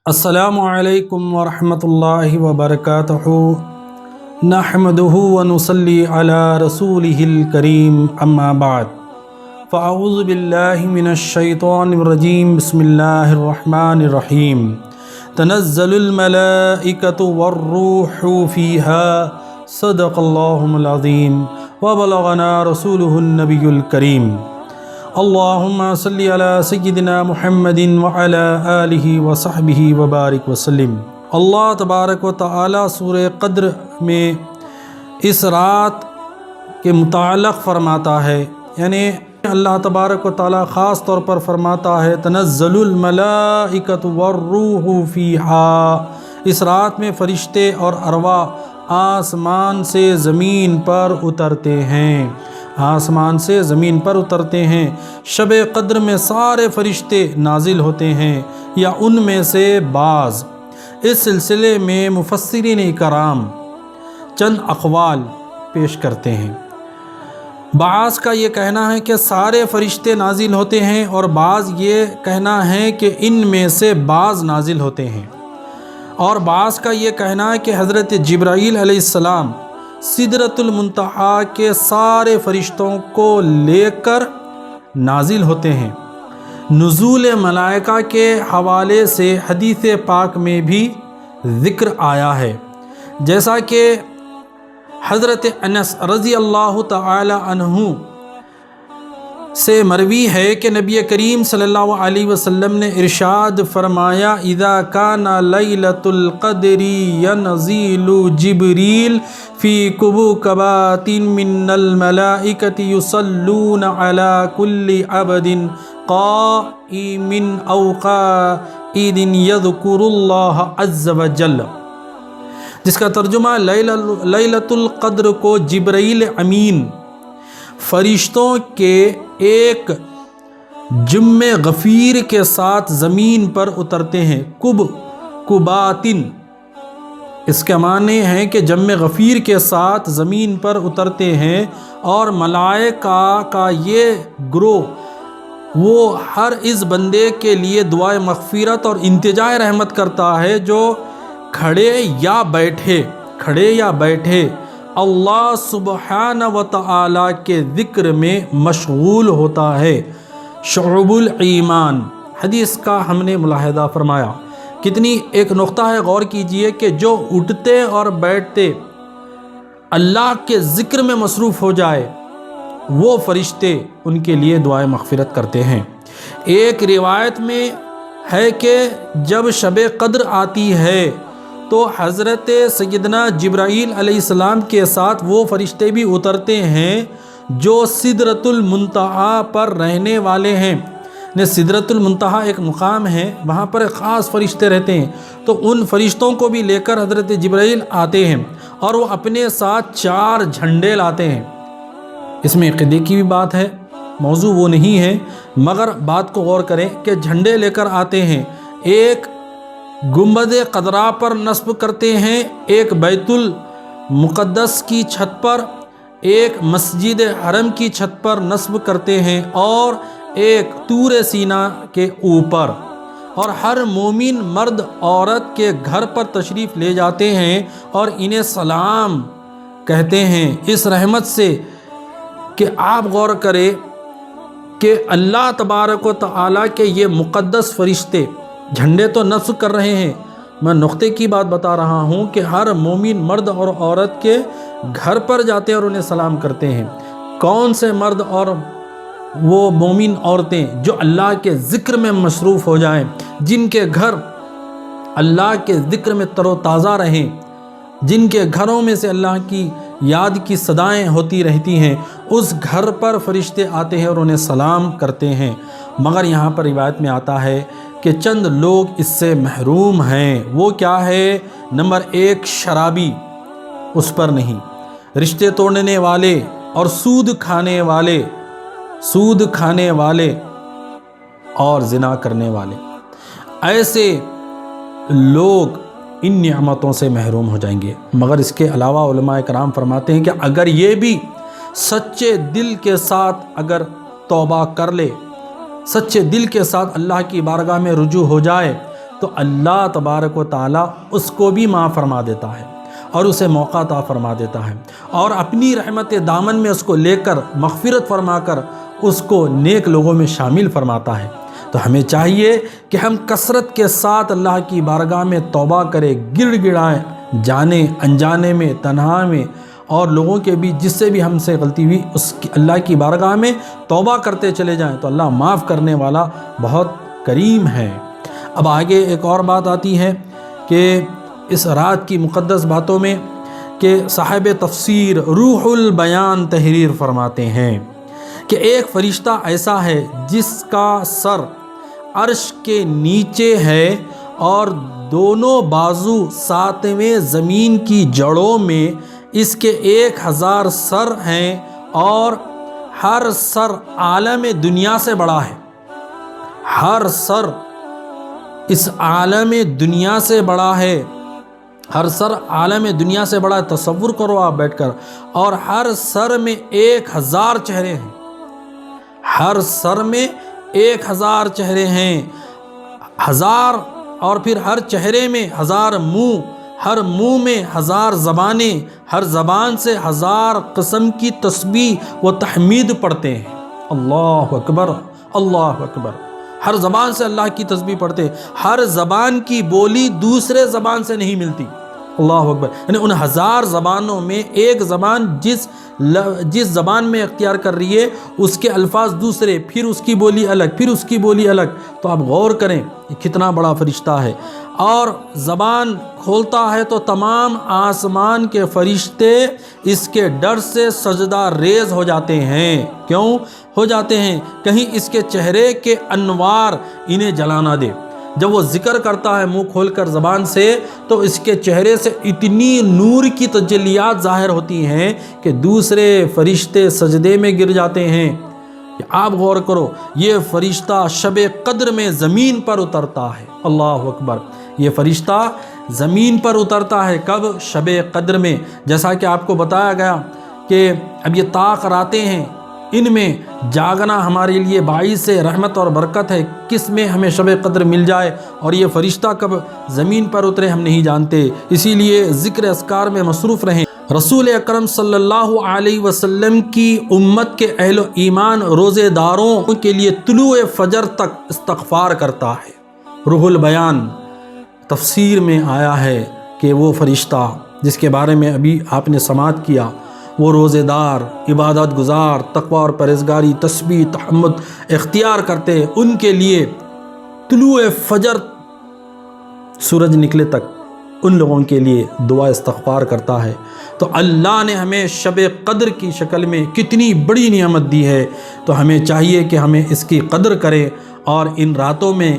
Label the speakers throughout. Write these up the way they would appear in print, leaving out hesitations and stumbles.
Speaker 1: السلام علیکم ورحمۃ اللہ وبرکاتہ نحمدہ ونصلی علی رسولہ الکریم اما بعد فاعوذ باللہ من الشیطان الرجیم بسم اللہ الرحمن الرحیم تنزل الملائکۃ والروح فیہا صدق اللہ العظیم وبلغنا رسولہ النبی الکریم اللہم صلی علی سیدنا محمد وعلی آلہ وصحبہ وبارک وسلم۔ اللہ تبارک و تعالی سورہ قدر میں اس رات کے متعلق فرماتا ہے، یعنی اللہ تبارک و تعالی خاص طور پر فرماتا ہے تنزل الملائکۃ والروح فیہا، اس رات میں فرشتے اور ارواح آسمان سے زمین پر اترتے ہیں، آسمان سے زمین پر اترتے ہیں۔ شب قدر میں سارے فرشتے نازل ہوتے ہیں یا ان میں سے بعض۔ اس سلسلے میں مفسرین کرام چند اقوال پیش کرتے ہیں۔ بعض کا یہ کہنا ہے کہ سارے فرشتے نازل ہوتے ہیں، اور بعض یہ کہنا ہے کہ ان میں سے بعض نازل ہوتے ہیں، اور بعض کا یہ کہنا ہے کہ حضرت جبرائیل علیہ السلام سدرۃ المنتہا کے سارے فرشتوں کو لے کر نازل ہوتے ہیں۔ نزول ملائکہ کے حوالے سے حدیث پاک میں بھی ذکر آیا ہے، جیسا کہ حضرت انس رضی اللہ تعالی عنہ سے مروی ہے کہ نبی کریم صلی اللہ علیہ وسلم نے ارشاد فرمایا اذا کان لیلۃ القدر ینزل جبریل فی کبوکبات من الملائکۃ یصلون علی کل عبد قائم او قائد یذکر اللہ عز وجل، جس کا ترجمہ لیلۃ القدر کو جبرائیل امین فرشتوں کے ایک جمع غفیر کے ساتھ زمین پر اترتے ہیں۔ کباتن، اس کے معنی ہے کہ جمع غفیر کے ساتھ زمین پر اترتے ہیں، اور ملائکہ کا یہ گروہ وہ ہر اس بندے کے لیے دعائے مغفرت اور انتجاء رحمت کرتا ہے جو کھڑے یا بیٹھے اللہ سبحانہ و تعالی کے ذکر میں مشغول ہوتا ہے۔ شعب الایمان حدیث کا ہم نے ملاحظہ فرمایا۔ کتنی ایک نقطہ ہے، غور کیجئے کہ جو اٹھتے اور بیٹھتے اللہ کے ذکر میں مصروف ہو جائے وہ فرشتے ان کے لیے دعائے مغفرت کرتے ہیں۔ ایک روایت میں ہے کہ جب شب قدر آتی ہے تو حضرت سیدنا جبرائیل علیہ السلام کے ساتھ وہ فرشتے بھی اترتے ہیں جو سدرۃ المنتہا پر رہنے والے ہیں۔ سدرۃ المنتہا ایک مقام ہے، وہاں پر ایک خاص فرشتے رہتے ہیں، تو ان فرشتوں کو بھی لے کر حضرت جبرائیل آتے ہیں، اور وہ اپنے ساتھ 4 جھنڈے لاتے ہیں۔ اس میں عقیدے کی بھی بات ہے، موضوع وہ نہیں ہے، مگر بات کو غور کریں کہ جھنڈے لے کر آتے ہیں، ایک گنبد خضراء پر نصب کرتے ہیں، ایک بیت المقدس کی چھت پر، ایک مسجد حرم کی چھت پر نصب کرتے ہیں، اور ایک طور سینا کے اوپر، اور ہر مومن مرد عورت کے گھر پر تشریف لے جاتے ہیں اور انہیں سلام کہتے ہیں اس رحمت سے کہ آپ غور کریں کہ اللہ تبارک و تعالیٰ کے یہ مقدس فرشتے جھنڈے تو نصب کر رہے ہیں، میں نقطے کی بات بتا رہا ہوں کہ ہر مومن مرد اور عورت کے گھر پر جاتے ہیں اور انہیں سلام کرتے ہیں۔ کون سے مرد اور وہ مومن عورتیں جو اللہ کے ذکر میں مصروف ہو جائیں، جن کے گھر اللہ کے ذکر میں تر و تازہ رہیں، جن کے گھروں میں سے اللہ کی یاد کی صدائیں ہوتی رہتی ہیں، اس گھر پر فرشتے آتے ہیں اور انہیں سلام کرتے ہیں۔ مگر یہاں پر روایت میں آتا ہے کہ چند لوگ اس سے محروم ہیں۔ وہ کیا ہے؟ نمبر 1 شرابی، اس پر نہیں، رشتے توڑنے والے اور سود کھانے والے اور زنا کرنے والے، ایسے لوگ ان نعمتوں سے محروم ہو جائیں گے۔ مگر اس کے علاوہ علماء کرام فرماتے ہیں کہ اگر یہ بھی سچے دل کے ساتھ اگر توبہ کر لے، سچے دل کے ساتھ اللہ کی بارگاہ میں رجوع ہو جائے، تو اللہ تبارک و تعالیٰ اس کو بھی معاف فرما دیتا ہے اور اسے موقع عطا فرما دیتا ہے، اور اپنی رحمت دامن میں اس کو لے کر مغفرت فرما کر اس کو نیک لوگوں میں شامل فرماتا ہے۔ تو ہمیں چاہیے کہ ہم کثرت کے ساتھ اللہ کی بارگاہ میں توبہ کریں، گڑ گڑائیں، جانے انجانے میں، تنہا میں، اور لوگوں کے بھی جس سے بھی ہم سے غلطی ہوئی اس کی اللہ کی بارگاہ میں توبہ کرتے چلے جائیں، تو اللہ معاف کرنے والا بہت کریم ہے۔ اب آگے ایک اور بات آتی ہے کہ اس رات کی مقدس باتوں میں کہ صاحب تفسیر روح البیان تحریر فرماتے ہیں کہ ایک فرشتہ ایسا ہے جس کا سر عرش کے نیچے ہے اور دونوں بازو ساتویں زمین کی جڑوں میں اس کے 1000 سر ہیں، اور ہر سر عالم دنیا سے بڑا ہے، ہر سر اس عالم دنیا سے بڑا ہے، ہر سر عالم دنیا سے بڑا ہے۔ تصور کرو آپ بیٹھ کر، اور ہر سر میں 1000 چہرے ہیں، ہر سر میں 1000 چہرے ہیں، 1000، اور پھر ہر چہرے میں 1000 منہ، ہر منہ میں 1000 زبانیں، ہر زبان سے 1000 قسم کی تسبیح و تحمید پڑھتے ہیں۔ اللہ اکبر، اللہ اکبر، ہر زبان سے اللہ کی تسبیح پڑھتے، ہر زبان کی بولی دوسرے زبان سے نہیں ملتی۔ اللہ اکبر، یعنی ان 1000 زبانوں میں ایک زبان جس زبان میں اختیار کر رہی ہے اس کے الفاظ دوسرے، پھر اس کی بولی الگ، پھر اس کی بولی الگ۔ تو آپ غور کریں یہ کتنا بڑا فرشتہ ہے، اور زبان کھولتا ہے تو تمام آسمان کے فرشتے اس کے ڈر سے سجدہ ریز ہو جاتے ہیں۔ کیوں ہو جاتے ہیں؟ کہیں اس کے چہرے کے انوار انہیں جلا نہ دے۔ جب وہ ذکر کرتا ہے منہ کھول کر زبان سے، تو اس کے چہرے سے اتنی نور کی تجلیات ظاہر ہوتی ہیں کہ دوسرے فرشتے سجدے میں گر جاتے ہیں۔ آپ غور کرو، یہ فرشتہ شب قدر میں زمین پر اترتا ہے۔ اللہ اکبر، یہ فرشتہ زمین پر اترتا ہے کب؟ شب قدر میں۔ جیسا کہ آپ کو بتایا گیا کہ اب یہ طاق راتیں ہیں، ان میں جاگنا ہمارے لیے باعث رحمت اور برکت ہے، کس میں ہمیں شب قدر مل جائے، اور یہ فرشتہ کب زمین پر اترے ہم نہیں جانتے۔ اسی لیے ذکر اذکار میں مصروف رہیں۔ رسول اکرم صلی اللہ علیہ وسلم کی امت کے اہل و ایمان روزے داروں کے لیے طلوع فجر تک استغفار کرتا ہے۔ روح البیان تفسیر میں آیا ہے کہ وہ فرشتہ جس کے بارے میں ابھی آپ نے سماعت کیا، وہ روزے دار، عبادت گزار، تقوی اور پرہیزگاری، تسبیح، تحمد اختیار کرتے، ان کے لیے طلوع فجر سورج نکلے تک ان لوگوں کے لیے دعا استغفار کرتا ہے۔ تو اللہ نے ہمیں شب قدر کی شکل میں کتنی بڑی نعمت دی ہے، تو ہمیں چاہیے کہ ہمیں اس کی قدر کریں، اور ان راتوں میں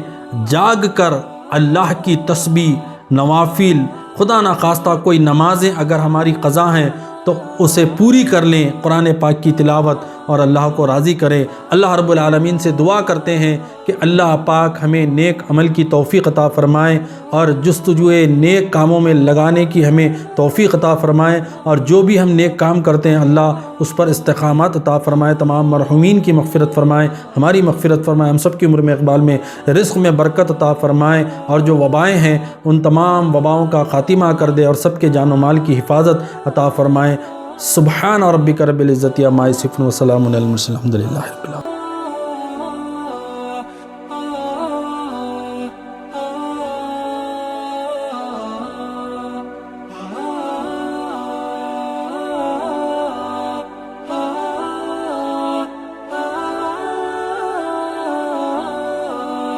Speaker 1: جاگ کر اللہ کی تسبیح، نوافل، خدا نخواستہ کوئی نمازیں اگر ہماری قضا ہیں تو اسے پوری کر لیں، قرآن پاک کی تلاوت، اور اللہ کو راضی کریں۔ اللہ رب العالمین سے دعا کرتے ہیں کہ اللہ پاک ہمیں نیک عمل کی توفیق عطا فرمائیں، اور جستجوئے نیک کاموں میں لگانے کی ہمیں توفیق عطا فرمائیں، اور جو بھی ہم نیک کام کرتے ہیں اللہ اس پر استقامت عطا فرمائے۔ تمام مرحومین کی مغفرت فرمائیں، ہماری مغفرت فرمائیں، ہم سب کی عمر میں اقبال میں رزق میں برکت عطا فرمائیں، اور جو وبائیں ہیں ان تمام وباؤں کا خاتمہ کر دے، اور سب کے جان و مال کی حفاظت عطا فرمائیں۔ سبحان ربک رب العزت عما یصفون وسلام علی المرسلین الحمد للہ رب العالمین۔